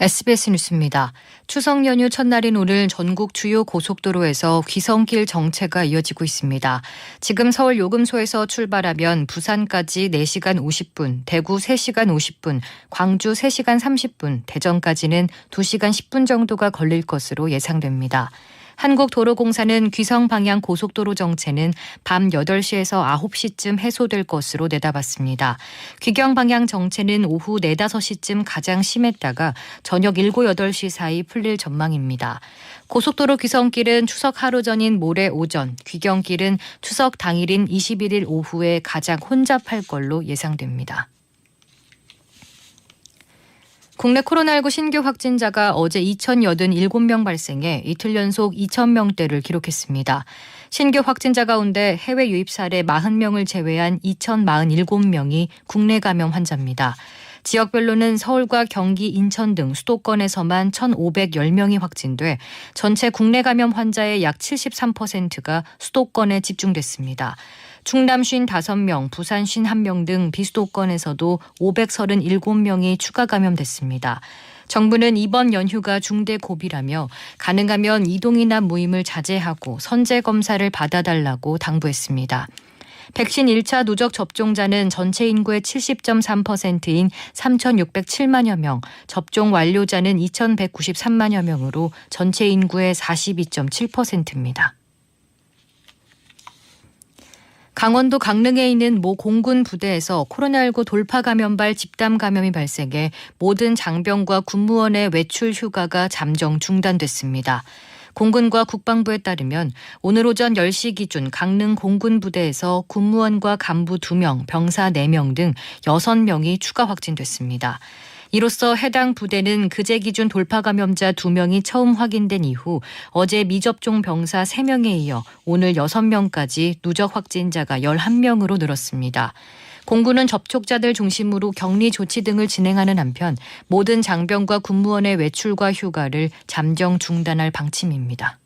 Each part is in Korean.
SBS 뉴스입니다. 추석 연휴 첫날인 오늘 전국 주요 고속도로에서 귀성길 정체가 이어지고 있습니다. 지금 서울 요금소에서 출발하면 부산까지 4시간 50분, 대구 3시간 50분, 광주 3시간 30분, 대전까지는 2시간 10분 정도가 걸릴 것으로 예상됩니다. 한국도로공사는 귀성 방향 고속도로 정체는 밤 8시에서 9시쯤 해소될 것으로 내다봤습니다. 귀경 방향 정체는 오후 4, 5시쯤 가장 심했다가 저녁 7, 8시 사이 풀릴 전망입니다. 고속도로 귀성길은 추석 하루 전인 모레 오전, 귀경길은 추석 당일인 21일 오후에 가장 혼잡할 걸로 예상됩니다. 국내 코로나19 신규 확진자가 어제 2,087명 발생해 이틀 연속 2,000명대를 기록했습니다. 신규 확진자 가운데 해외 유입 사례 40명을 제외한 2,047명이 국내 감염 환자입니다. 지역별로는 서울과 경기, 인천 등 수도권에서만 1,510명이 확진돼 전체 국내 감염 환자의 약 73%가 수도권에 집중됐습니다. 충남 55명, 부산 51명 등 비수도권에서도 537명이 추가 감염됐습니다. 정부는 이번 연휴가 중대 고비라며 가능하면 이동이나 모임을 자제하고 선제 검사를 받아달라고 당부했습니다. 백신 1차 누적 접종자는 전체 인구의 70.3%인 3,607만여 명, 접종 완료자는 2,193만여 명으로 전체 인구의 42.7%입니다. 강원도 강릉에 있는 모 공군 부대에서 코로나19 돌파 감염발 집단 감염이 발생해 모든 장병과 군무원의 외출 휴가가 잠정 중단됐습니다. 공군과 국방부에 따르면 오늘 오전 10시 기준 강릉 공군 부대에서 군무원과 간부 2명, 병사 4명 등 6명이 추가 확진됐습니다. 이로써 해당 부대는 그제 기준 돌파 감염자 2명이 처음 확인된 이후 어제 미접종 병사 3명에 이어 오늘 6명까지 누적 확진자가 11명으로 늘었습니다. 공군은 접촉자들 중심으로 격리 조치 등을 진행하는 한편 모든 장병과 군무원의 외출과 휴가를 잠정 중단할 방침입니다.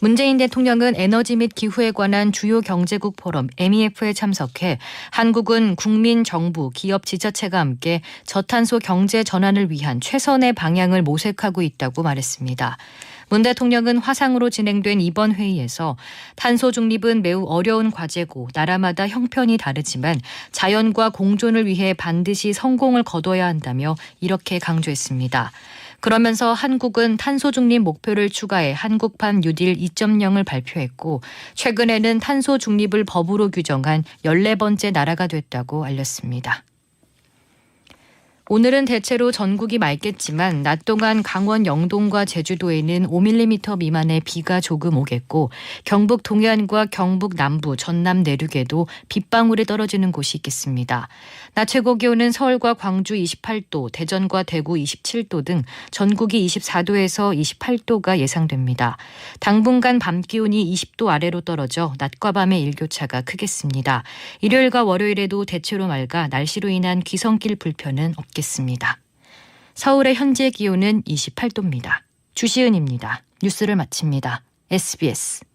문재인 대통령은 에너지 및 기후에 관한 주요 경제국 포럼 MEF에 참석해 한국은 국민, 정부, 기업, 지자체가 함께 저탄소 경제 전환을 위한 최선의 방향을 모색하고 있다고 말했습니다. 문 대통령은 화상으로 진행된 이번 회의에서 탄소 중립은 매우 어려운 과제고 나라마다 형편이 다르지만 자연과 공존을 위해 반드시 성공을 거둬야 한다며 이렇게 강조했습니다. 그러면서 한국은 탄소 중립 목표를 추가해 한국판 뉴딜 2.0을 발표했고 최근에는 탄소 중립을 법으로 규정한 14번째 나라가 됐다고 알렸습니다. 오늘은 대체로 전국이 맑겠지만 낮 동안 강원 영동과 제주도에는 5mm 미만의 비가 조금 오겠고 경북 동해안과 경북 남부, 전남 내륙에도 빗방울이 떨어지는 곳이 있겠습니다. 낮 최고 기온은 서울과 광주 28도, 대전과 대구 27도 등 전국이 24도에서 28도가 예상됩니다. 당분간 밤 기온이 20도 아래로 떨어져 낮과 밤의 일교차가 크겠습니다. 일요일과 월요일에도 대체로 맑아 날씨로 인한 귀성길 불편은 없겠습니다. 서울의 현재 기온은 28도입니다. 주시은입니다. 뉴스를 마칩니다. SBS